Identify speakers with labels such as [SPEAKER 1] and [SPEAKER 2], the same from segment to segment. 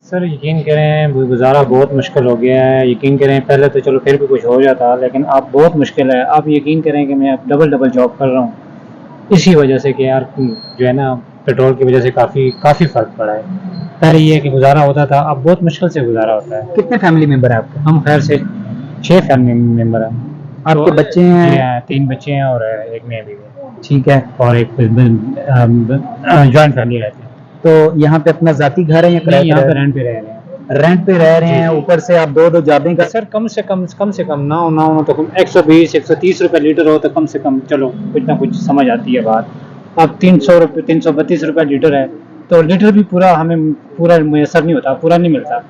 [SPEAKER 1] Sir यकीन करें गुज़ारा बहुत मुश्किल हो गया है। यकीन करें पहले तो चलो फिर भी कुछ हो जाता, लेकिन अब बहुत मुश्किल है। आप यकीन करें कि मैं अब डबल डबल जॉब कर रहा हूँ इसी वजह से कि यार जो है ना, पेट्रोल की वजह से काफ़ी काफ़ी फ़र्क पड़ा है। पहले ये है कि गुज़ारा होता था, अब बहुत मुश्किल से गुज़ारा होता है।
[SPEAKER 2] कितने फैमिली मेंबर है आपके?
[SPEAKER 1] हम खैर से 6 फैमिली मेंबर हैं।
[SPEAKER 2] आपके
[SPEAKER 1] तो
[SPEAKER 2] बच्चे
[SPEAKER 1] जी
[SPEAKER 2] हैं?
[SPEAKER 1] हाँ, 3 बच्चे हैं और एक मैं भी हूँ।
[SPEAKER 2] ठीक है।
[SPEAKER 1] और एक जॉइंट फैमिली रहती है।
[SPEAKER 2] तो यहाँ पे अपना जाती घर है या
[SPEAKER 1] नहीं,
[SPEAKER 2] किराए पे
[SPEAKER 1] यहाँ
[SPEAKER 2] रह
[SPEAKER 1] पे
[SPEAKER 2] रहे
[SPEAKER 1] रेंट पे रह रहे हैं।
[SPEAKER 2] हैं? रेंट पे रह रहे
[SPEAKER 1] जी
[SPEAKER 2] हैं,
[SPEAKER 1] जी।
[SPEAKER 2] ऊपर से आप दो दो जॉबें कर।
[SPEAKER 1] सर कम से कम ना हो तो 120-130 रुपए लीटर हो तो कम से कम चलो कुछ ना कुछ समझ आती है बात। अब 300 रुपये 332 रुपये लीटर है, तो लीटर भी पूरा हमें पूरा मैसर नहीं होता, पूरा नहीं मिलता।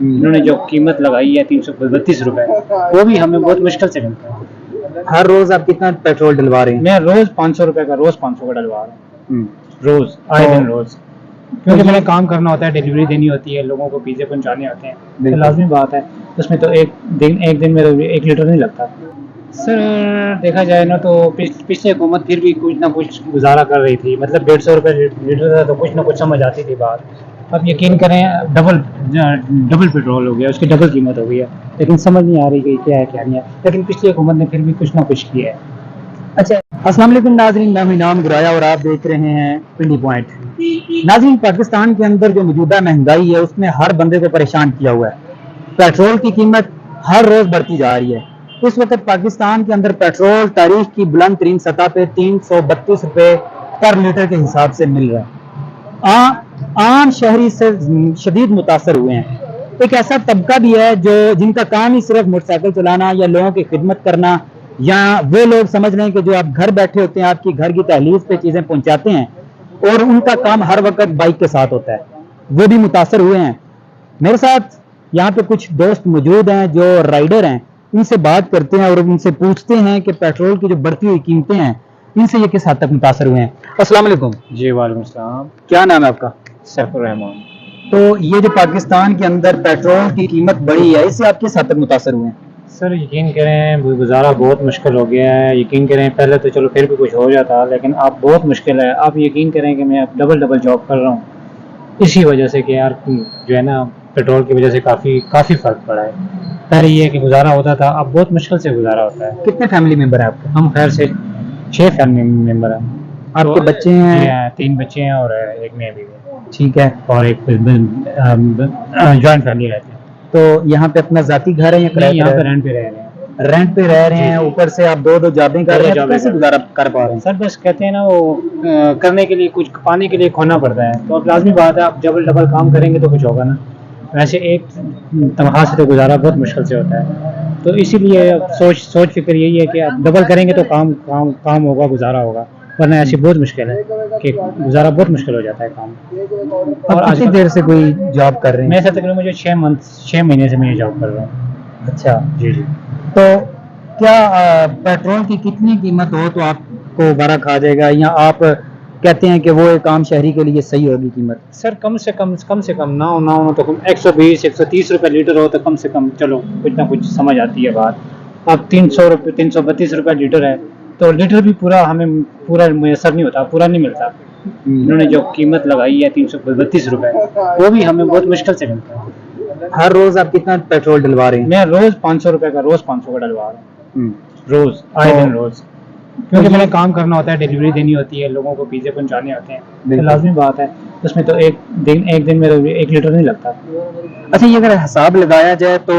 [SPEAKER 1] इन्होंने जो कीमत लगाई है 332 रुपये, वो भी हमें बहुत मुश्किल से मिलता है।
[SPEAKER 2] हर रोज आप कितना पेट्रोल डलवा रहे हैं?
[SPEAKER 1] मैं रोज 500 रुपये का, रोज 500 का डलवा रहा हूँ। रोज आए दिन
[SPEAKER 2] तो
[SPEAKER 1] रोज, क्योंकि मैंने काम करना होता है, डिलीवरी देनी होती है, लोगों को पिज़्ज़े पहुंचाने होते हैं, तो
[SPEAKER 2] बिल्कुल।
[SPEAKER 1] लाजमी बात है। उसमें तो एक दिन में तो 1 लीटर नहीं लगता। सर देखा जाए ना तो पिछली हुकूमत फिर भी कुछ ना कुछ गुजारा कर रही थी, मतलब 150 रुपये लीटर था तो कुछ ना कुछ समझ आती थी बात। अब यकीन करें डबल डबल पेट्रोल हो गया, उसकी डबल कीमत हो गई है, लेकिन समझ नहीं आ रही कि क्या है क्या नहीं है। लेकिन पिछली हुकूमत ने फिर भी कुछ ना कुछ किया है।
[SPEAKER 2] अच्छा, अस्सलाम वालेकुम नाज़रीन, मैं हूं इनाम गुराया और आप देख रहे हैं पिंडी पॉइंट। नाज़रीन, पाकिस्तान के अंदर जो मौजूदा महंगाई है उसने हर बंदे को परेशान किया हुआ है। पेट्रोल की कीमत हर रोज बढ़ती जा रही है। इस वक्त पाकिस्तान के अंदर पेट्रोल तारीख की बुलंद तरीन सतह पे 332 रुपए पर लीटर के हिसाब से मिल रहा है। आम शहरी से शदीद मुतासर हुए हैं। एक ऐसा तबका भी है जो जिनका काम ही सिर्फ मोटरसाइकिल चलाना या लोगों की खिदमत करना, या वो लोग समझ लें कि जो आप घर बैठे होते हैं, आपकी घर की दहलीज पे चीजें पहुंचाते हैं और उनका काम हर वक्त बाइक के साथ होता है, वो भी मुतासर हुए हैं। मेरे साथ यहाँ पे कुछ दोस्त मौजूद हैं जो राइडर हैं, इनसे बात करते हैं और उनसे पूछते हैं कि पेट्रोल की जो बढ़ती हुई कीमतें हैं इनसे ये किस हद तक मुतासर हुए हैं। अस्सलाम वालेकुम।
[SPEAKER 1] जी वालेकुम सलाम।
[SPEAKER 2] क्या नाम है आपका?
[SPEAKER 1] सैफुर रहमान।
[SPEAKER 2] तो ये जो पाकिस्तान के अंदर पेट्रोल की कीमत बढ़ी है, इससे आप किस हद तक मुतासर हुए हैं?
[SPEAKER 1] सर यकीन करें गुज़ारा बहुत मुश्किल हो गया है। यकीन करें पहले तो चलो फिर भी कुछ हो जाता, लेकिन अब बहुत मुश्किल है। आप यकीन करें कि मैं अब डबल डबल जॉब कर रहा हूँ इसी वजह से कि यार जो है ना, पेट्रोल की वजह से काफ़ी काफ़ी फ़र्क पड़ा है। पहले ये है कि गुज़ारा होता था, अब बहुत मुश्किल से गुज़ारा होता है।
[SPEAKER 2] कितने फैमिली मेंबर है आपके?
[SPEAKER 1] हम खैर से 6 फैमिली मेंबर हैं।
[SPEAKER 2] आपके
[SPEAKER 1] तो
[SPEAKER 2] बच्चे
[SPEAKER 1] जी
[SPEAKER 2] हैं?
[SPEAKER 1] हाँ, 3 बच्चे हैं और एक मैं भी हूँ।
[SPEAKER 2] ठीक है।
[SPEAKER 1] और एक जॉइंट फैमिली रहती है।
[SPEAKER 2] तो यहाँ पे अपना जाती घर है या किराए
[SPEAKER 1] नहीं,
[SPEAKER 2] पे
[SPEAKER 1] यहाँ
[SPEAKER 2] रह
[SPEAKER 1] पे
[SPEAKER 2] रहे
[SPEAKER 1] रेंट पे रह रहे हैं।
[SPEAKER 2] हैं? रेंट पे रह रहे
[SPEAKER 1] जी
[SPEAKER 2] हैं,
[SPEAKER 1] जी।
[SPEAKER 2] ऊपर से आप दो दो जॉबें कर
[SPEAKER 1] दो
[SPEAKER 2] रहे
[SPEAKER 1] दो
[SPEAKER 2] हैं, तो
[SPEAKER 1] जॉबें
[SPEAKER 2] कैसे
[SPEAKER 1] कर,
[SPEAKER 2] गुजारा कर पा रहे हैं?
[SPEAKER 1] सर बस कहते हैं ना वो करने के लिए कुछ पाने के लिए खोना पड़ता है, तो अब लाजमी बात है, आप डबल डबल काम करेंगे तो कुछ होगा ना। वैसे एक तनख्वाह से तो गुजारा बहुत मुश्किल से होता है, तो इसीलिए अब सोच फिक्र यही है कि आप डबल करेंगे तो काम काम काम होगा, गुजारा होगा, वरना ऐसी बहुत मुश्किल है कि गुजारा बहुत मुश्किल हो जाता है काम। और
[SPEAKER 2] आप कितनी
[SPEAKER 1] आजकल
[SPEAKER 2] देर से कोई जॉब कर रहे
[SPEAKER 1] मैं
[SPEAKER 2] हैं?
[SPEAKER 1] ऐसा तकरीबन मुझे 6 महीने से मैं ये जॉब कर रहा हूँ।
[SPEAKER 2] अच्छा।
[SPEAKER 1] जी जी।
[SPEAKER 2] तो क्या पेट्रोल की कितनी कीमत हो तो आपको बड़ा खा जाएगा, या आप कहते हैं कि वो एक आम शहरी के लिए सही होगी कीमत?
[SPEAKER 1] सर कम से कम ना हो तो 120-130 रुपये लीटर हो तो कम से कम चलो कुछ ना कुछ समझ आती है बात। अब 332 रुपये लीटर है, तो लीटर भी पूरा हमें पूरा मैसर नहीं होता, पूरा नहीं मिलता। इन्होंने जो कीमत लगाई है 332 रुपये, वो भी हमें बहुत मुश्किल से मिलता है।
[SPEAKER 2] हर रोज आप कितना पेट्रोल डलवा रहे हैं?
[SPEAKER 1] मैं रोज 500 रुपये का, रोज 500 का डलवा रहा हूँ। रोज आए दिन
[SPEAKER 2] तो
[SPEAKER 1] रोज, क्योंकि मैंने काम करना होता है, डिलीवरी देनी होती है, लोगों को पिज़्ज़े पहुंचाने होते हैं, तो
[SPEAKER 2] बिल्कुल।
[SPEAKER 1] लाजमी बात है। उसमें तो एक दिन में तो 1 लीटर नहीं लगता।
[SPEAKER 2] अच्छा, ये अगर हिसाब लगाया जाए तो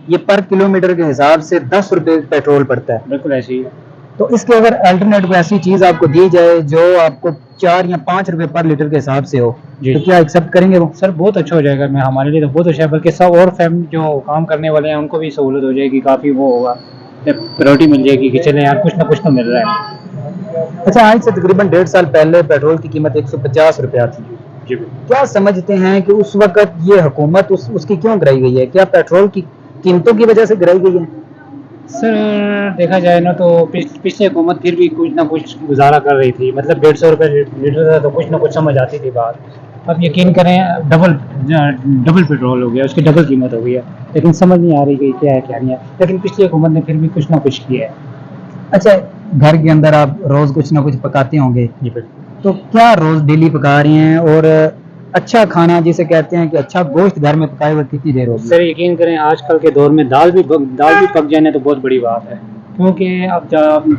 [SPEAKER 2] ये पर किलोमीटर के हिसाब से 10 रुपए पेट्रोल पड़ता है।
[SPEAKER 1] बिल्कुल ऐसे ही है।
[SPEAKER 2] तो इसके अगर अल्टरनेट कोई ऐसी चीज आपको दी जाए जो आपको 4 या 5 रुपए पर लीटर के हिसाब से हो,
[SPEAKER 1] जी
[SPEAKER 2] तो क्या एक्सेप्ट करेंगे वो?
[SPEAKER 1] सर बहुत अच्छा हो जाएगा, मैं हमारे लिए तो बहुत अच्छा है, बल्कि सब और फैमिली जो काम करने वाले हैं उनको भी सहूलत हो जाएगी, काफ़ी वो होगा, प्रायोरिटी मिल जाएगी कि चले यार कुछ ना कुछ तो मिल रहा है।
[SPEAKER 2] अच्छा, आज से तकरीबन 1.5 साल पहले पेट्रोल की कीमत 150 रुपया थी।
[SPEAKER 1] जी
[SPEAKER 2] क्या समझते हैं कि उस वक्त ये हुकूमत उसकी क्यों गिराई गई है? क्या पेट्रोल की कीमतों की वजह से गिराई गई है?
[SPEAKER 1] सर देखा जाए ना तो पिछली हुकूमत फिर भी कुछ ना कुछ गुजारा कर रही थी, मतलब 150 रुपये लीटर था तो कुछ ना कुछ समझ आती थी बात। अब यकीन करें डबल डबल पेट्रोल हो गया, उसकी डबल कीमत हो गई है, लेकिन समझ नहीं आ रही कि क्या है क्या नहीं है। लेकिन पिछली हुकूमत ने फिर भी कुछ ना कुछ किया है।
[SPEAKER 2] अच्छा, घर के अंदर आप रोज कुछ ना कुछ पकाते होंगे,
[SPEAKER 1] जी बिल्कुल।
[SPEAKER 2] तो क्या रोज डेली पका रहे हैं? और अच्छा खाना जिसे कहते हैं कि अच्छा गोश्त घर में पकाए हुए कितनी देर होगी?
[SPEAKER 1] सर यकीन करें आजकल के दौर में दाल भी पक जाने तो बहुत बड़ी बात है, क्योंकि अब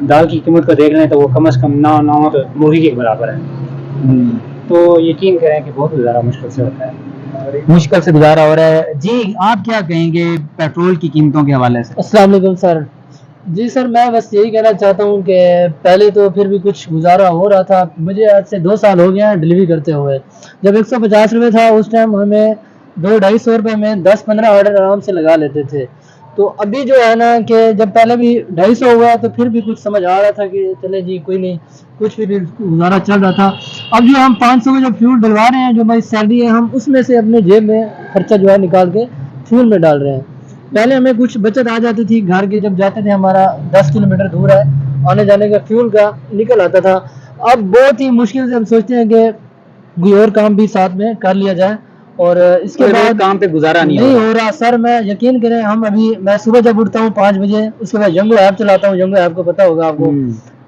[SPEAKER 1] दाल की कीमत को देख लें तो वो कम से कम 9 तो मुर्गी के बराबर है।
[SPEAKER 2] हम्म,
[SPEAKER 1] तो यकीन करें कि बहुत ज़्यादा मुश्किल से होता है।
[SPEAKER 2] मुश्किल से गुजारा हो रहा है जी। आप क्या कहेंगे पेट्रोल की कीमतों के हवाले से?
[SPEAKER 3] अस्सलाम वालेकुम सर। जी सर, मैं बस यही कहना चाहता हूँ कि पहले तो फिर भी कुछ गुजारा हो रहा था। मुझे आज से 2 साल हो गए हैं डिलीवरी करते हुए। जब 150 रुपये था उस टाइम हमें 2-250 रुपये में 10-15 ऑर्डर आराम से लगा लेते थे। तो अभी जो है ना कि जब पहले भी 250 हुआ तो फिर भी कुछ समझ आ रहा था कि चले जी कोई नहीं, कुछ भी गुजारा चल रहा था। अब जो हम 500 का जो फ्यूल डलवा रहे हैं, जो हमारी सैलरी है, हम उसमें से अपने जेब में खर्चा जो है निकाल के फ्यूल में डाल रहे हैं। पहले हमें कुछ बचत आ जाती थी घर के, जब जाते थे हमारा 10 किलोमीटर दूर है, आने जाने का फ्यूल का निकल आता था। अब बहुत ही मुश्किल से हम सोचते हैं कि कोई और काम भी साथ में कर लिया जाए, और इसके
[SPEAKER 2] कोई
[SPEAKER 3] बाद
[SPEAKER 2] काम पे गुजारा नहीं
[SPEAKER 3] नहीं
[SPEAKER 2] हो रहा।
[SPEAKER 3] हो रहा सर। मैं यकीन करें, हम अभी मैं सुबह जब उठता हूँ 5 बजे, उसके बाद जंगो ऐप चलाता हूँ, जंगो ऐप को पता होगा आपको,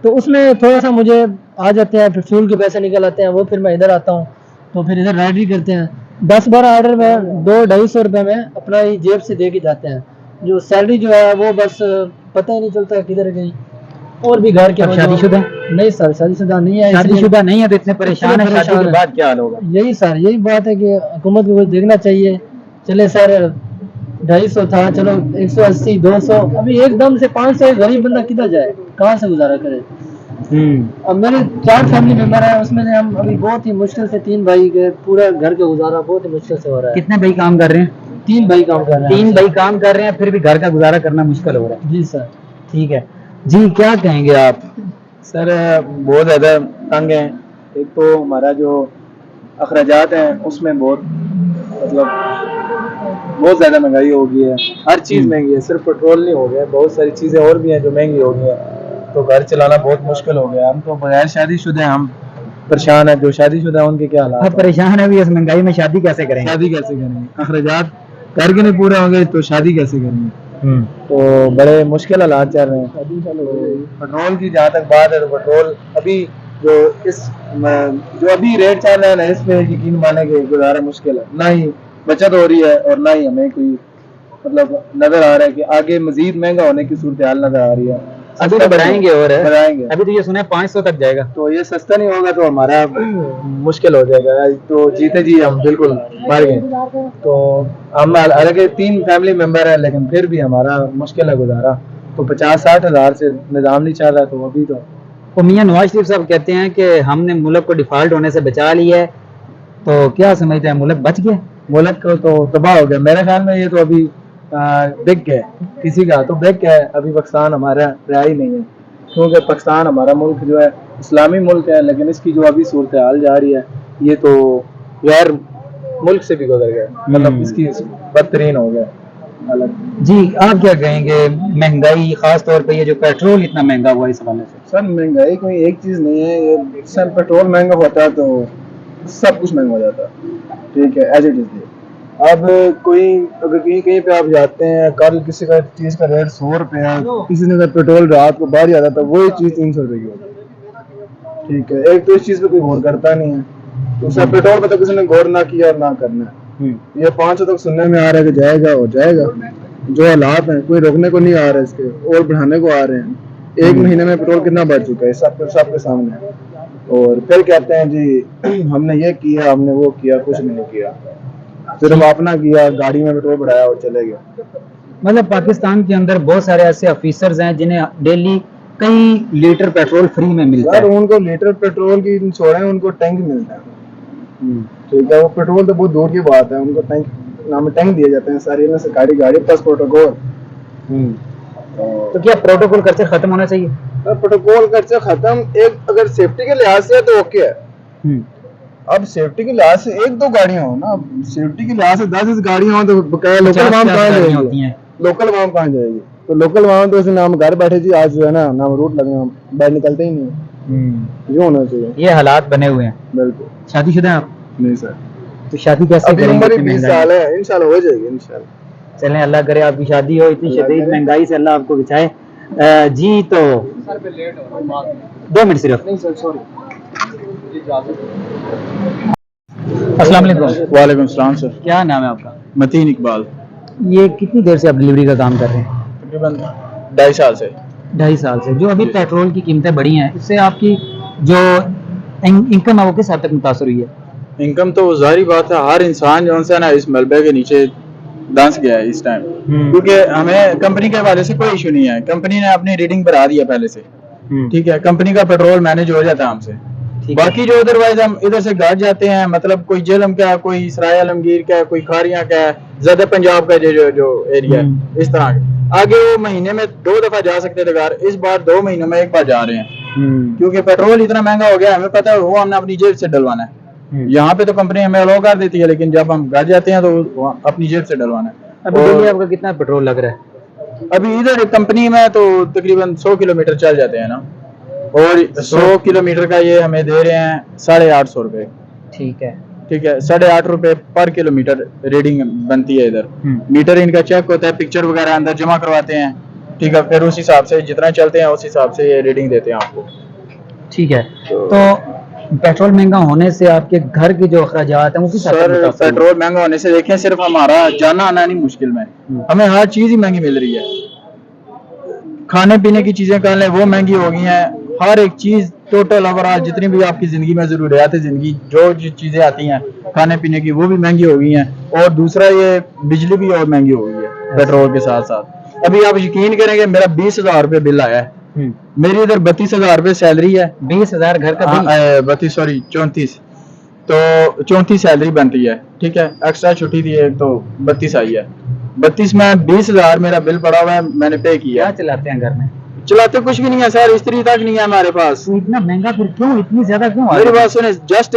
[SPEAKER 3] तो उसमें थोड़ा सा मुझे आ जाते हैं, फिर फ्यूल के पैसे निकल आते हैं, वो फिर मैं इधर आता हूँ तो फिर इधर राइडरी करते हैं। 10-12 ऑर्डर में 200-250 रुपये में अपना ही जेब से दे के जाते हैं। जो सैलरी जो है वो बस पता ही नहीं चलता किधर गई। और भी घर के
[SPEAKER 2] अब शादीशुदा?
[SPEAKER 3] नहीं सर, शादीशुदा नहीं है। इसलिए
[SPEAKER 2] शादीशुदा नहीं है तो इतने परेशान है, शादी के
[SPEAKER 3] है।
[SPEAKER 2] बाद क्या हाल होगा?
[SPEAKER 3] यही सर, यही बात है कि हुकूमत को कुछ देखना चाहिए। चले सर 250 था, चलो 180-200, अभी एकदम से 500 गरीब बंदा किधर जाए, कहाँ से गुजारा करे। अब मेरे 4 फैमिली मेंबर हैं, उसमें से हम अभी बहुत ही मुश्किल से 3 भाई के पूरा घर का गुजारा बहुत ही मुश्किल से हो रहा है।
[SPEAKER 2] कितने भाई काम कर रहे हैं?
[SPEAKER 3] 3 भाई काम कर रहे हैं।
[SPEAKER 2] 3 भाई काम कर रहे हैं, फिर भी घर का गुजारा करना मुश्किल हो रहा है।
[SPEAKER 3] जी सर।
[SPEAKER 2] ठीक है जी, क्या कहेंगे आप?
[SPEAKER 4] सर बहुत ज़्यादा तंग हैं। एक तो हमारा जो अखराजात हैं उसमें बहुत बहुत ज़्यादा महंगाई हो गई है। हर चीज़ महंगी है, सिर्फ पेट्रोल नहीं हो गया, बहुत सारी चीज़ें और भी हैं जो महंगी हो गई हैं। तो घर चलाना बहुत मुश्किल हो गया। हम तो बगैर शादीशुदा हैं, हम परेशान हैं। जो शादीशुदा हैं उनके क्या हालात
[SPEAKER 2] आप परेशान है भी इस महंगाई में, शादी कैसे
[SPEAKER 4] हैं?
[SPEAKER 2] करेंगे?
[SPEAKER 4] शादी कैसे करेंगे? अखराजात घर के नहीं पूरे होंगे तो शादी कैसे करेंगे?
[SPEAKER 2] हम्म,
[SPEAKER 4] तो बड़े मुश्किल हालात चल रहे हैं। पेट्रोल की जहाँ तक बात है तो पेट्रोल अभी जो अभी रेट चल रहा है ना, इसमें यकीन माने कि गुजारा मुश्किल है। ना ही बचत हो रही है और ना ही हमें कोई नजर आ रहा है कि आगे मजीद महंगा होने की सूरत हाल नजर आ रही है।
[SPEAKER 2] अभी तो बढ़ाएंगे और है।
[SPEAKER 4] बढ़ाएंगे।
[SPEAKER 2] अभी तो ये सुने 500 तक जाएगा।
[SPEAKER 4] तो ये सस्ता नहीं होगा तो हमारा मुश्किल हो जाएगा। तो जीते जी हम बिल्कुल मर गए। तो हम हालांकि 3 फैमिली मेंबर है, लेकिन फिर भी हमारा मुश्किल है गुजारा। तो 50-60 हज़ार से निज़ाम नहीं चल रहा। तो अभी तो
[SPEAKER 2] मियां नवाज शरीफ साहब कहते हैं कि हमने मुल्क को डिफॉल्ट होने से बचा लिया है, तो क्या समझते हैं, मुल्क बच गया?
[SPEAKER 4] मुल्क को तो तबाह हो गया मेरे ख्याल में। ये तो अभी बिक गया, किसी का तो बिक गया। अभी पाकिस्तान हमारा रहा ही नहीं है, क्योंकि पाकिस्तान हमारा मुल्क जो है इस्लामी मुल्क है, लेकिन इसकी जो अभी सूरत हाल जा रही है ये तो गैर मुल्क से भी गुजर गया। इसकी बदतरीन हो गया हालत।
[SPEAKER 2] जी, आप क्या कहेंगे महंगाई, खास तौर पे ये जो पेट्रोल इतना महंगा हुआ इस हवाले से?
[SPEAKER 4] सर महंगाई कोई एक चीज़ नहीं है। ये सर पेट्रोल महंगा होता है तो सब कुछ महंगा हो जाता है। ठीक है, एज इट इज़। अब अगर कहीं पे आप जाते हैं, कल किसी का चीज़ का रेट 100 रुपये है, किसी ने अगर पेट्रोल रात को बाहर जाता था वही चीज़ 300 रुपये की होती है। ठीक है, एक तो इस चीज़ पे कोई गौर करता नहीं है। तो सर पेट्रोल पे तो किसी ने गौर ना किया और ना करना है। ये 500 तक सुनने में आ रहा है कि जाएगा हो जाएगा। जो हालात हैं कोई रोकने को नहीं आ रहा है, इसके और बढ़ाने को आ रहे हैं। 1 महीने में पेट्रोल कितना बढ़ चुका है सबके सामने है। और फिर कहते हैं जी हमने ये किया, हमने वो किया। कुछ नहीं किया, सिर्फ अपना किया, गाड़ी में पेट्रोल बढ़ाया और चले गए।
[SPEAKER 2] मतलब पाकिस्तान के अंदर बहुत सारे ऐसे ऑफिसर्स हैं जिन्हें डेली कई लीटर पेट्रोल फ्री में मिलता
[SPEAKER 4] सर
[SPEAKER 2] है।
[SPEAKER 4] उनको लीटर पेट्रोल की छोड़े, उनको टैंक मिलता है। ठीक है, वो पेट्रोल तो बहुत दूर की बात है, उनको टैंक नाम टैंक दिए जाते हैं। सारी में सरकारी गाड़ी प्लस प्रोटोकॉल।
[SPEAKER 2] तो क्या प्रोटोकॉल खर्चे खत्म होना चाहिए?
[SPEAKER 4] प्रोटोकॉल खर्चा खत्म, एक अगर सेफ्टी के लिहाज से है तो ओके है। अब सेफ्टी के लिहाज से 1-2 गाड़ियां हो ना, सेफ्टी के लिहाज से 10 गाड़ियां हो तो बकाया लोकल वाहन कहाँ जाएगी? लोकल वाहन कहाँ जाएगी? तो लोकल वाहन तो ऐसे नाम घर बैठे जी, आज जो है ना नाम रूट लगना, बाहर निकलते ही नहीं। ये होना चाहिए।
[SPEAKER 2] ये हालात बने हुए हैं।
[SPEAKER 4] बिल्कुल।
[SPEAKER 2] शादीशुदा हैं आप?
[SPEAKER 4] नहीं सर,
[SPEAKER 2] तो शादी कैसे
[SPEAKER 4] अभी
[SPEAKER 2] करेंगे?
[SPEAKER 4] उम्र 20 साल है, इंशाल्लाह हो जाएगी इंशाल्लाह।
[SPEAKER 2] चलें, अल्लाह करे आपकी शादी हो, इतनी शदीद महंगाई से अल्लाह आपको बचाए। जी, तो 2 मिनट सिर्फ।
[SPEAKER 4] नहीं सर, सॉरी।
[SPEAKER 2] अस्सलाम वालेकुम।
[SPEAKER 4] वालेकुम सलाम सर।
[SPEAKER 2] क्या नाम है आपका?
[SPEAKER 4] मतीन इकबाल।
[SPEAKER 2] ये कितनी देर से आप डिलीवरी का काम कर रहे हैं?
[SPEAKER 4] तकरीबन 2.5 साल से।
[SPEAKER 2] 2.5 साल से। जो अभी पेट्रोल की कीमतें बढ़ी हैं, इससे आपकी जो इनकम है वो किस हद तक मुतासर हुई है?
[SPEAKER 4] इनकम तो जाहिर बात है, हर इंसान जो है ना इस मलबे के नीचे दंस गया है इस टाइम, क्योंकि हमें कंपनी के हवाले से कोई इशू नहीं है। कंपनी ने अपनी रीडिंग बढ़ा दी है पहले से, ठीक है। कंपनी का पेट्रोल मैनेज हो जाता है हमसे। बाकी जो अदरवाइज हम इधर से गाड़ जाते हैं, मतलब कोई जेलम का, कोई सराय आलमगीर का, कोई खारियां का, ज्यादा पंजाब का जो एरिया है, इस तरह के आगे वो महीने में 2 दफा जा सकते थे घर, इस बार 2 महीनों में 1 बार जा रहे हैं, क्योंकि पेट्रोल इतना महंगा हो गया है। हमें पता है वो हमने अपनी जेब से डलवाना है। यहाँ पे तो कंपनी हमें अलाउ कर देती है, लेकिन जब हम घर जाते हैं तो वो अपनी जेब से डलवाना है।
[SPEAKER 2] अभी डेली आपका कितना पेट्रोल लग रहा है?
[SPEAKER 4] अभी इधर कंपनी में तो तकरीबन 100 किलोमीटर चल जाते हैं ना, और 100 किलोमीटर का ये हमें दे रहे हैं 850 रुपए।
[SPEAKER 2] ठीक है।
[SPEAKER 4] ठीक है, 850 रुपए पर किलोमीटर रीडिंग बनती है इधर। मीटर इनका चेक होता है, पिक्चर वगैरह अंदर जमा करवाते हैं, ठीक है। फिर उस हिसाब से जितना चलते हैं उस हिसाब से ये रीडिंग देते हैं आपको।
[SPEAKER 2] ठीक है। तो पेट्रोल महंगा होने से आपके घर के जो अखराजात हैं वो किस हद तक
[SPEAKER 4] सर
[SPEAKER 2] मुतासर हुए?
[SPEAKER 4] पेट्रोल महंगा होने से देखें, सिर्फ हमारा जाना आना नहीं मुश्किल में, हमें हर चीज ही महंगी मिल रही है। खाने पीने की चीजें कर लें वो महंगी हो गई हैं, हर एक चीज टोटल ओवरऑल जितनी भी आपकी जिंदगी में जरूरियात है, जिंदगी जो चीजें आती हैं खाने पीने की वो भी महंगी हो गई हैं। और दूसरा ये बिजली भी और महंगी हो गई है पेट्रोल के साथ साथ। अभी आप यकीन करेंगे, मेरा 20,000 रुपये बिल आया है। मेरी इधर 32,000 रुपये सैलरी है।
[SPEAKER 2] 20,000 घर का बिल?
[SPEAKER 4] 32 सॉरी 34, तो 34 सैलरी बनती है, ठीक है। एक्स्ट्रा छुट्टी दी है तो 32 आई है। 32 में 20,000 मेरा बिल पड़ा हुआ है, मैंने पे किया।
[SPEAKER 2] क्या चलाते हैं घर में?
[SPEAKER 4] चलाते कुछ भी नहीं है सर, स्त्री तक नहीं है हमारे पास।
[SPEAKER 2] तो इतना महंगा फिर क्यों, इतनी ज्यादा क्यों आ
[SPEAKER 4] मेरी
[SPEAKER 2] रही है?
[SPEAKER 4] बात सुने, जस्ट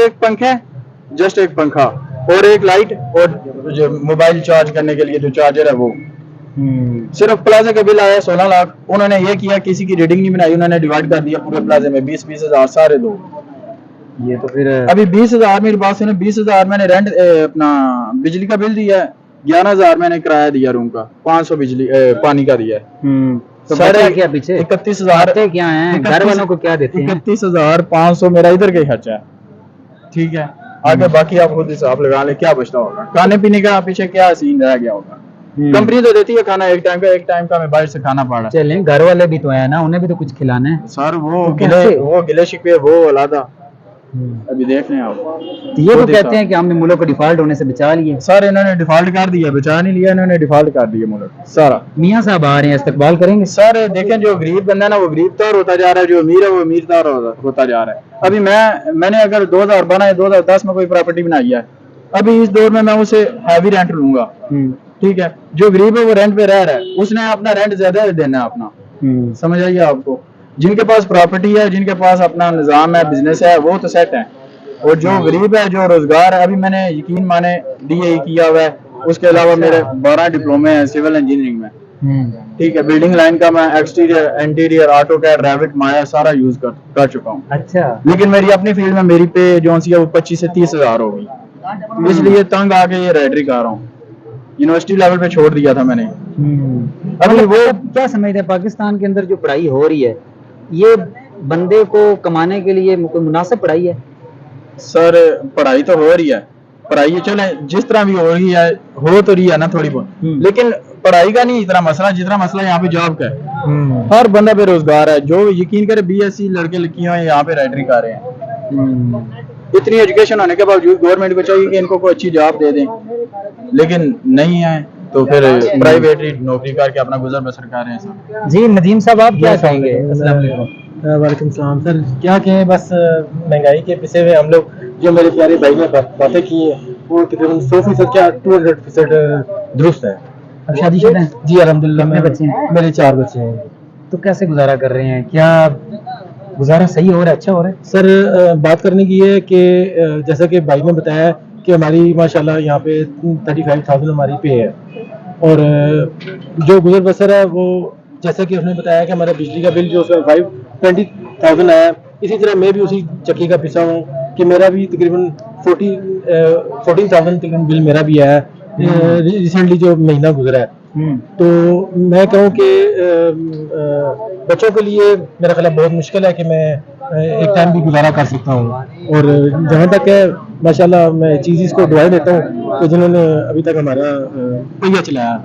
[SPEAKER 4] एक पंखा और एक लाइट, और जो मोबाइल चार्ज करने के लिए जो चार्जर है वो। सिर्फ प्लाजा का बिल आया 16 लाख। उन्होंने ये किया, किसी की रीडिंग नहीं बनाई, उन्होंने डिवाइड कर दिया पूरे प्लाजे में 20-20 हजार सारे दो।
[SPEAKER 2] ये तो फिर
[SPEAKER 4] अभी 20,000, मेरी बात सुने, 20,000 मैंने रेंट अपना बिजली का बिल दिया है, 11,000 मैंने किराया दिया रूम का, 500 बिजली पानी का दिया है।
[SPEAKER 2] तो
[SPEAKER 4] साढ़े
[SPEAKER 2] बचा क्या पीछे?
[SPEAKER 4] 31,000
[SPEAKER 2] खाते क्या हैं, घर वालों को क्या देते हैं?
[SPEAKER 4] 31,500 मेरा इधर का ही खर्चा है, ठीक है। आगे बाकी आप खुद हिसाब लगा ले क्या बचता होगा, खाने पीने का पीछे क्या सीन रह गया होगा। कंपनी तो देती है खाना एक टाइम का हमें बाहर से खाना पड़ रहा है।
[SPEAKER 2] चलें, घर वाले भी तो हैं ना, उन्हें भी तो कुछ खिलाना है।
[SPEAKER 4] सर वो
[SPEAKER 2] तो
[SPEAKER 4] गिले शिकवे वो अलादा, अभी देख लें आप।
[SPEAKER 2] तो ये तो कहते हैं कि हमने मुल्क को डिफॉल्ट होने से बचा लिए।
[SPEAKER 4] सर इन्होंने डिफॉल्ट कर दिया, बचा नहीं लिया, इन्होंने डिफॉल्ट कर दिया मुल्क सारा।
[SPEAKER 2] मियाँ साहब आ रहे हैं, इस्तकबाल करेंगे।
[SPEAKER 4] सर देखें, जो गरीब बंदा है ना वो गरीब तौर होता जा रहा है, जो अमीर है वो अमीर तौर होता जा रहा है। अभी मैंने अगर 2010 में कोई प्रॉपर्टी बनाई है, अभी इस दौर में मैं उसे हैवी रेंट लूंगा, ठीक है। जो गरीब है वो रेंट पे रह रहा है, उसने अपना रेंट ज्यादा देना है अपना, समझ आइए आपको। जिनके पास प्रॉपर्टी है, जिनके पास अपना निजाम है, बिजनेस है, वो तो सेट है। और जो गरीब है, जो रोजगार है, अभी मैंने यकीन माने DAE किया हुआ है, उसके अलावा मेरे 12 डिप्लोमे हैं सिविल इंजीनियरिंग में, ठीक है। बिल्डिंग लाइन का मैं एक्सटीरियर, इंटीरियर, ऑटोकैड, रैविट, माया सारा यूज कर चुका हूँ।
[SPEAKER 2] अच्छा।
[SPEAKER 4] लेकिन मेरी अपनी फील्ड में मेरी पे जो सी है वो 25 से 30 हजार होगी, इसलिए तंग आके ये राइडरी कर रहा हूँ। यूनिवर्सिटी लेवल पे छोड़ दिया था मैंने।
[SPEAKER 2] अभी वो क्या समझते हैं, पाकिस्तान के अंदर जो पढ़ाई हो रही है, ये बंदे को कमाने के लिए कोई मुनासिब पढ़ाई है?
[SPEAKER 4] सर पढ़ाई तो हो रही है, पढ़ाई चले जिस तरह भी हो रही है, हो तो रही है ना थोड़ी बहुत, लेकिन पढ़ाई का नहीं इतना मसला जितना मसला यहाँ पे जॉब का है। हर बंदा बेरोजगार है, जो यकीन करे BSc लड़के लड़कियां यहाँ पे राइडरी कर रहे हैं। इतनी एजुकेशन होने के बावजूद गवर्नमेंट को चाहिए कि इनको कोई अच्छी जॉब दे दें, लेकिन नहीं है, तो फिर प्राइवेट नौकरी करके अपना गुजर बसर कर रहे हैं।
[SPEAKER 2] जी नदीम साहब, आप क्या कहेंगे? अस्सलाम वालेकुम।
[SPEAKER 5] वालेकुम सलाम। सर क्या कहें, बस महंगाई के पीछे हुए हम लोग, जो मेरे प्यारे भाई ने बातें की है वो तकरीबन 100% क्या 200% दुरुस्त है।
[SPEAKER 2] शादीशुदा हैं?
[SPEAKER 5] जी अल्हम्दुलिल्लाह।
[SPEAKER 2] कितने बच्चे हैं?
[SPEAKER 5] मेरे 4 बच्चे हैं।
[SPEAKER 2] तो कैसे गुजारा कर रहे हैं, क्या गुजारा सही हो रहा है, अच्छा हो रहा है?
[SPEAKER 5] सर बात करने की है कि जैसा कि भाई ने बताया कि हमारी माशाल्लाह यहाँ पे 35,000 हमारी पे है, और जो गुजर बसर है वो जैसा कि उसने बताया कि हमारा बिजली का बिल जो उसका 20,000 आया, इसी तरह मैं भी उसी चक्की का पिसा हूँ कि मेरा भी तकरीबन 14,000 तकरीबन बिल मेरा भी आया रिसेंटली जो महीना गुजरा है। तो मैं कहूँ कि बच्चों के लिए मेरा ख्याल बहुत मुश्किल है कि मैं एक टाइम भी गुजारा कर सकता हूँ। और जहाँ तक है माशाल्लाह मैं चीज़ को दुआएं देता हूँ कि जिन्होंने अभी तक हमारा पहिया चलाया।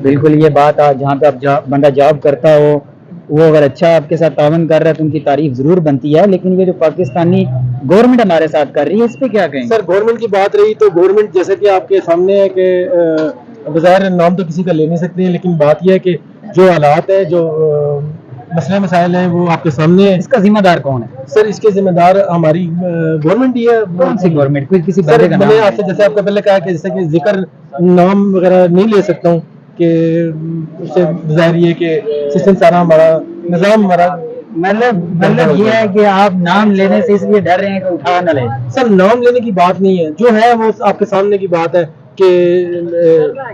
[SPEAKER 2] बिल्कुल ये बात आज जहाँ पे आप बंदा जॉब करता हो वो अगर अच्छा आपके साथ तावन कर रहा है तो उनकी तारीफ जरूर बनती है, लेकिन ये जो पाकिस्तानी गवर्नमेंट हमारे साथ कर रही है इस पे क्या कहेंगे?
[SPEAKER 5] सर गवर्नमेंट की बात रही तो गवर्नमेंट जैसे कि आपके सामने है कि बज़ाहिर नाम तो किसी का ले नहीं सकते हैं, लेकिन बात यह है कि जो हालात है, जो मसले मसाइल हैं वो आपके सामने है।
[SPEAKER 2] इसका जिम्मेदार कौन है?
[SPEAKER 5] सर इसके जिम्मेदार हमारी गवर्नमेंट ही है।
[SPEAKER 2] कौन सी गवर्नमेंट? कोई किसी
[SPEAKER 5] सर
[SPEAKER 2] बंदे का नाम
[SPEAKER 5] मैंने
[SPEAKER 2] है?
[SPEAKER 5] आपसे जैसे आपका पहले कहा कि जैसे कि जिक्र नाम वगैरह नहीं ले सकता हूँ कि उससे जाहिर ये कि सिस्टम सारा हमारा निज़ाम हमारा
[SPEAKER 2] मतलब ये है कि आप नाम लेने से इसलिए डर रहे हैं कि उठा न ले।
[SPEAKER 5] सर नाम लेने की बात नहीं है, जो है वो आपके सामने की बात है कि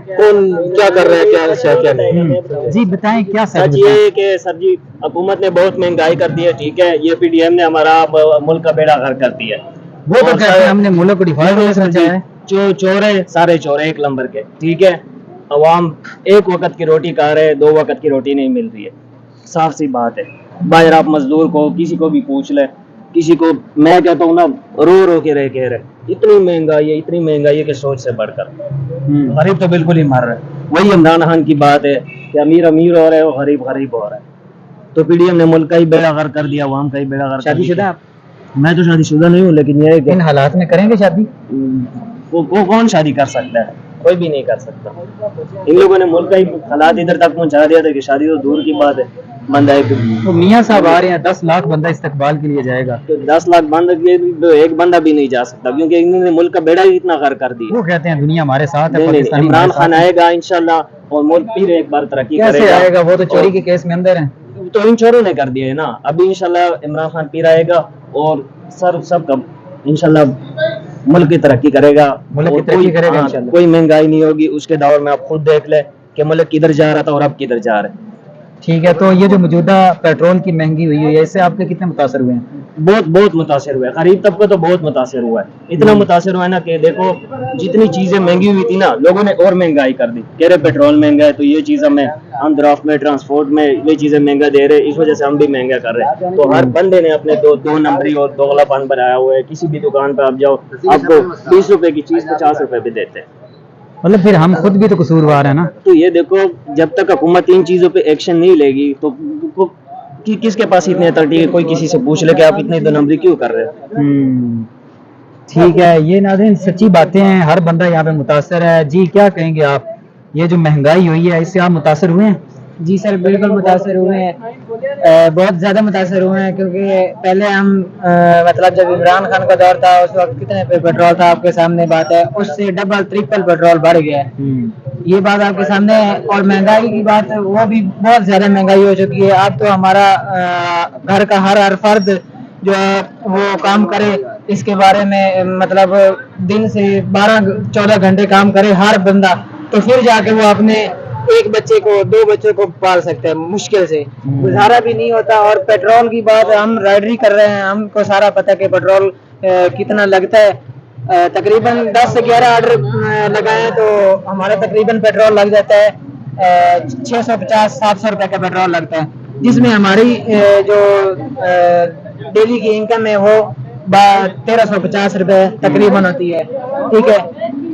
[SPEAKER 5] कौन क्या कर रहा है, क्या है क्या नहीं।
[SPEAKER 2] जी बताएं क्या
[SPEAKER 6] सच
[SPEAKER 2] सच
[SPEAKER 6] ये
[SPEAKER 2] बताएं।
[SPEAKER 6] है कि सर जी हुकूमत ने बहुत महंगाई कर दी है, ठीक है। ये पीडीएम ने हमारा मुल्क का बेड़ा गर्क कर दिया है।
[SPEAKER 2] वो तो
[SPEAKER 6] और
[SPEAKER 2] कहते हैं हमने मुल्क को डिफॉल्ट में
[SPEAKER 6] सर
[SPEAKER 2] सोचा
[SPEAKER 6] जी,
[SPEAKER 2] है।
[SPEAKER 6] जो चोर है सारे चोर है एक नंबर के, ठीक है। अवाम एक वक्त की रोटी खा रहे हैं, 2 वक्त की रोटी नहीं मिल रही है, साफ सी बात है। बाहर आप मजदूर को किसी को भी पूछ ले, किसी को मैं कहता हूँ ना रो रो के रह कह रहे इतनी महंगाई है कि सोच से बढ़कर गरीब तो बिल्कुल ही मर रहा है। वही इमरान खान की बात है कि अमीर अमीर हो रहा है और गरीब गरीब हो रहा है। तो पीडीएम ने मुल्क का ही बेड़ा गर्क कर दिया, अवाम का ही बेड़ा गर्क कर
[SPEAKER 2] शादीशुदा
[SPEAKER 6] दिया।
[SPEAKER 2] आप?
[SPEAKER 6] मैं तो शादीशुदा नहीं हूँ, लेकिन ये है कि
[SPEAKER 2] इन हालात में करेंगे शादी?
[SPEAKER 6] वो कौन शादी कर सकता है? कोई भी नहीं कर सकता। इन लोगों ने मुल्क का ही हालात इधर तक पहुंचा दिया था कि शादी तो दूर की बात है। बंदा एक
[SPEAKER 2] तो मियाँ साहब आ रहे हैं, 10 लाख बंदा इस्तकबाल के लिए जाएगा।
[SPEAKER 6] तो 10 लाख बंदा के तो एक बंदा भी नहीं जा सकता, क्योंकि इन्होंने मुल्क का बेड़ा ही इतना गर्क कर दिया।
[SPEAKER 2] वो कहते हैं दुनिया हमारे साथ है,
[SPEAKER 6] नहीं नहीं,
[SPEAKER 2] पाकिस्तानी
[SPEAKER 6] इमरान
[SPEAKER 2] हमारे
[SPEAKER 6] खान
[SPEAKER 2] साथ है।
[SPEAKER 6] आएगा इंशाल्लाह और मुल्क फिर एक बार तरक्की
[SPEAKER 2] कैसे
[SPEAKER 6] करेगा।
[SPEAKER 2] आएगा? वो तो चोरी के केस में अंदर है।
[SPEAKER 6] तो इन चोरों ने कर दिया है ना। अभी इंशाल्लाह इमरान खान फिर आएगा और सब इंशाल्लाह मुल्क की तरक्की करेगा।
[SPEAKER 2] मुल्क की
[SPEAKER 6] और
[SPEAKER 2] तरक्की करेगा
[SPEAKER 6] हाँ,
[SPEAKER 2] इंशाल्लाह।
[SPEAKER 6] कोई महंगाई नहीं होगी। उसके दौर में आप खुद देख ले कि मुल्क किधर जा रहा था और अब किधर जा रहा है।
[SPEAKER 2] ठीक है, तो ये जो मौजूदा पेट्रोल की महंगी हुई है इससे आपके कितने मुतासर हुए हैं?
[SPEAKER 6] बहुत मुतासिर हुआ है। गरीब तबका तो बहुत मुतासिर हुआ है। इतना मुतासिर हुआ है ना कि देखो जितनी चीजें महंगी हुई थी ना, लोगों ने और महंगाई कर दी। कह रहे पेट्रोल महंगा है तो ये चीज हम ड्राफ्ट में ट्रांसपोर्ट में ये चीजें महंगा दे रहे, इस वजह से हम भी महंगा कर रहे हैं। तो हर बंदे ने अपने दो नंबरी और दोगलापन बनाया हुआ है। किसी भी दुकान पर आप जाओ, आपको 20 रुपए की चीज 50 रुपए भी देते हैं।
[SPEAKER 2] मतलब फिर हम खुद भी तो कसूरवार है ना।
[SPEAKER 6] तो ये देखो, जब तक हुकूमत इन चीजों पे एक्शन नहीं लेगी तो किसके पास इतने अथॉरिटी है? कोई किसी से पूछ ले कि आप इतने 2 नंबरी क्यों कर रहे हो।
[SPEAKER 2] ठीक है, ये नाज़रीन सच्ची बातें हैं, हर बंदा यहाँ पे मुतासर है। जी क्या कहेंगे आप? ये जो महंगाई हुई है इससे आप मुतासर हुए हैं?
[SPEAKER 3] जी सर बिल्कुल मुतासर हुए हैं, बहुत ज़्यादा मुतासर हुए हैं, क्योंकि पहले हम मतलब जब इमरान खान का दौर था उस वक्त कितने पे पेट्रोल था आपके सामने बात है, उससे डबल ट्रिपल पेट्रोल बढ़ गया है। ये बात आपके सामने है। और महंगाई की बात है, वो भी बहुत ज़्यादा महंगाई हो चुकी है। अब तो हमारा घर का हर फर्द जो है वो काम करे, इसके बारे में मतलब दिन से 12-14 घंटे काम करे हर बंदा, तो फिर जाके वो अपने एक बच्चे को 2 बच्चों को पाल सकते हैं। मुश्किल से गुजारा भी नहीं होता। और पेट्रोल की बात, हम राइडरी कर रहे हैं, हमको सारा पता है कि पेट्रोल कितना लगता है। तकरीबन 10 से 11 ऑर्डर लगाए तो हमारा तकरीबन पेट्रोल लग जाता है 650-700 रुपए का पेट्रोल लगता है, जिसमें हमारी जो डेली की इनकम है वो 1350 रुपए तकरीबन होती है। ठीक है,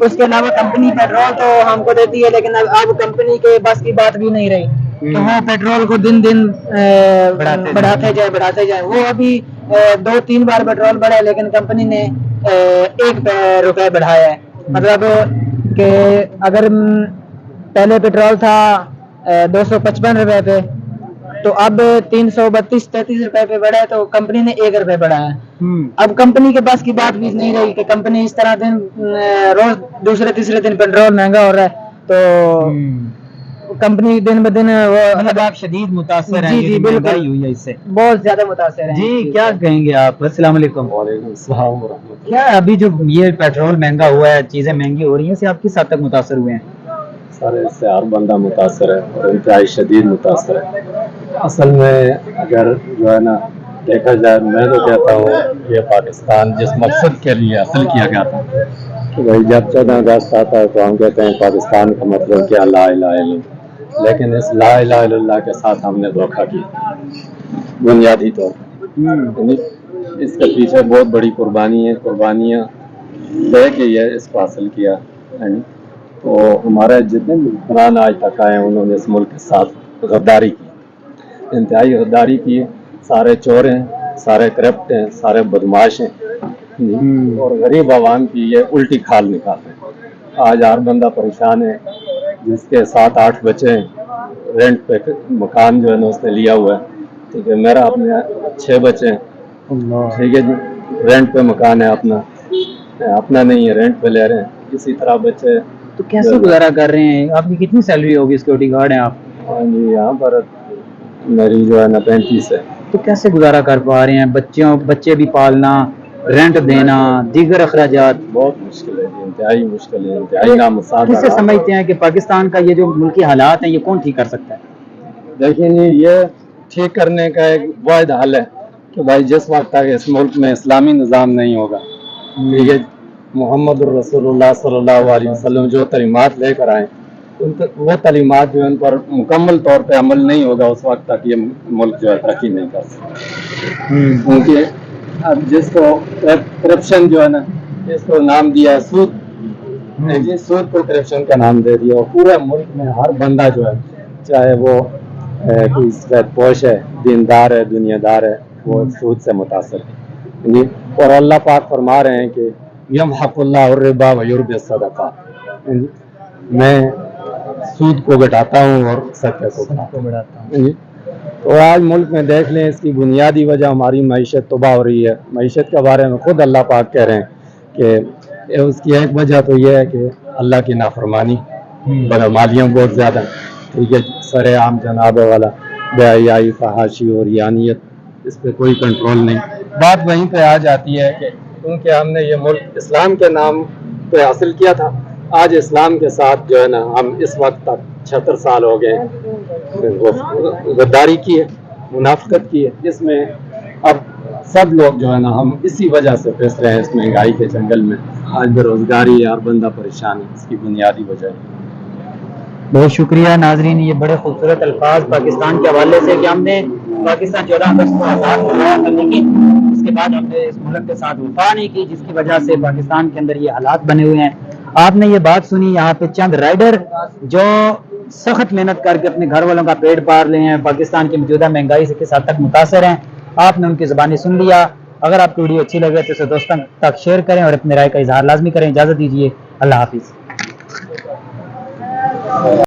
[SPEAKER 3] उसके अलावा कंपनी पेट्रोल तो हमको देती है, लेकिन अब कंपनी के बस की बात भी नहीं रही, तो वो पेट्रोल को दिन दिन बढ़ाते जाए। वो अभी 2-3 बार पेट्रोल बढ़ा, लेकिन कंपनी ने 1 रुपए बढ़ाया है। मतलब कि अगर पहले पेट्रोल था 255 रुपए पे, तो अब 332-33 रुपए पे बढ़ा है, तो कंपनी ने 1 रुपए बढ़ाया है। अब कंपनी के पास की बात भी नहीं रही कि कंपनी इस तरह दिन रोज दूसरे तीसरे दिन पेट्रोल महंगा हो रहा है, तो कंपनी दिन ब दिन वो
[SPEAKER 2] मतलब आप शदीद मुतासर हैं?
[SPEAKER 3] जी,
[SPEAKER 2] ये
[SPEAKER 3] जी,
[SPEAKER 2] जो
[SPEAKER 3] बिल्कुल।
[SPEAKER 2] महंगाई हुई है इससे
[SPEAKER 3] बहुत ज्यादा मुतासर है।
[SPEAKER 2] जी क्या कहेंगे आप? अस्सलाम वालेकुम।
[SPEAKER 5] वालेकुम अस्सलाम व रहमतुल्लाह।
[SPEAKER 2] क्या अभी जो ये पेट्रोल महंगा हुआ है, चीजें महंगी हो रही हैं, इससे आप किस हद तक मुतासर हुए हैं?
[SPEAKER 7] सर इससे हर बंदा मुतासर है और इंतहाई शदीद मुतासर है। असल में अगर जो है ना देखा जाए, मैं तो कहता हूँ ये पाकिस्तान जिस मकसद के लिए हासिल किया गया था कि भाई जब 14 अगस्त आता है तो हम कहते हैं पाकिस्तान का मतलब क्या, ला इलाहा इल्लल्लाह। लेकिन इस ला इलाहा इल्लल्लाह के साथ हमने धोखा किया बुनियादी तौर पर। इसके पीछे बहुत बड़ी कुर्बानियाँ लेके ये इसको हासिल किया है। तो हमारे जितने भी हुक्मरान आज तक आए हैं उन्होंने इस मुल्क के साथ गद्दारी की, इंतहाई गद्दारी की। सारे चोर हैं, सारे करप्ट हैं, सारे बदमाश हैं और गरीब आवाम की ये उल्टी खाल निकालते हैं। आज हर बंदा परेशान है, जिसके 7-8 बच्चे हैं, रेंट पे मकान जो है ना उसने लिया हुआ है। ठीक है, मेरा अपने 6 बच्चे हैं, ठीक है जी, रेंट पे मकान है, अपना नहीं है, रेंट पे ले रहे हैं। इसी तरह बच्चे
[SPEAKER 2] तो कैसे गुजारा कर रहे हैं? आपकी कितनी सैलरी होगी? सिक्योरिटी गार्ड हैं आप?
[SPEAKER 7] हाँ जी, यहाँ पर मेरी जो है ना 35 है।
[SPEAKER 2] तो कैसे गुजारा कर पा रहे हैं? बच्चे भी पालना, रेंट देना, दीगर अखराजात।
[SPEAKER 7] बहुत मुश्किल है जी, इंतहाई मुश्किल है, इंतहाई नामुसाद।
[SPEAKER 2] किससे समझते हैं कि पाकिस्तान का ये जो मुल्की हालात हैं ये कौन ठीक कर सकता है?
[SPEAKER 7] देखिए जी, ये ठीक करने का एक वाहिद हल है कि भाई जिस वक्त तक इस मुल्क में इस्लामी निज़ाम नहीं होगा, ठीक है, मोहम्मद रसूलुल्लाह सल्लल्लाहु अलैहि वसल्लम जो तालीमात लेकर आए वो तालीमात जो उन पर मुकम्मल तौर पे अमल नहीं होगा, उस वक्त तक ये मुल्क जो है तरक्की नहीं कर सकता। क्योंकि अब जिसको करप्शन जो है ना, इसको नाम दिया है सूद, जी, सूद को करप्शन का नाम दे दिया। और पूरे मुल्क में हर बंदा जो है, चाहे वो कोई सफेदपोश है, दीनदार है, दुनियादार है, वो सूद से मुतासर है। और अल्लाह पाक फरमा रहे हैं कि यमहकुल्लाहु रिबा व युर्बि सदक़ात, मैं सूद को घटाता हूँ और सदक़े को बढ़ाता हूँ। तो आज मुल्क में देख लें, इसकी बुनियादी वजह हमारी मईशत तबाह हो रही है। मईशत के बारे में खुद अल्लाह पाक कह रहे हैं कि उसकी एक वजह तो यह है कि अल्लाह की नाफरमानी, बदमालियाँ बहुत ज़्यादा, ठीक है, सरेआम जनाब वाला बेहयाई, फहाशी और यानियत, इस पर कोई कंट्रोल नहीं। बात वहीं पे आ जाती है कि क्योंकि हमने ये मुल्क इस्लाम के नाम पे हासिल किया था, आज इस्लाम के साथ जो है ना हम इस वक्त तक 76 साल हो गए, वो गद्दारी की है, मुनाफिकत की है, जिसमें अब सब लोग जो है ना हम इसी वजह से फंस रहे हैं इस महंगाई के जंगल में। आज बेरोजगारी हर बंदा परेशान है, इसकी बुनियादी वजह है।
[SPEAKER 2] बहुत शुक्रिया नाजरीन, ये बड़े खूबसूरत अल्फाज पाकिस्तान के हवाले से कि हमने पाकिस्तान 14 अगस्त को आज़ाद हुआ था, लेकिन उसके बाद हमने इस मुल्क के साथ वफा नहीं की, जिसकी वजह से पाकिस्तान के अंदर ये हालात बने हुए हैं। आपने ये बात सुनी, यहाँ पे चंद राइडर जो सख्त मेहनत करके अपने घर वालों का पेट पार रहे हैं, पाकिस्तान की मौजूदा महंगाई से किस हद तक मुतासर हैं, आपने उनकी ज़बानी सुन लिया। अगर आपकी वीडियो अच्छी लगे तो इसे दोस्तों तक शेयर करें और अपने राय का इजहार लाजमी करें। इजाज़त दीजिए, अल्लाह हाफिज़।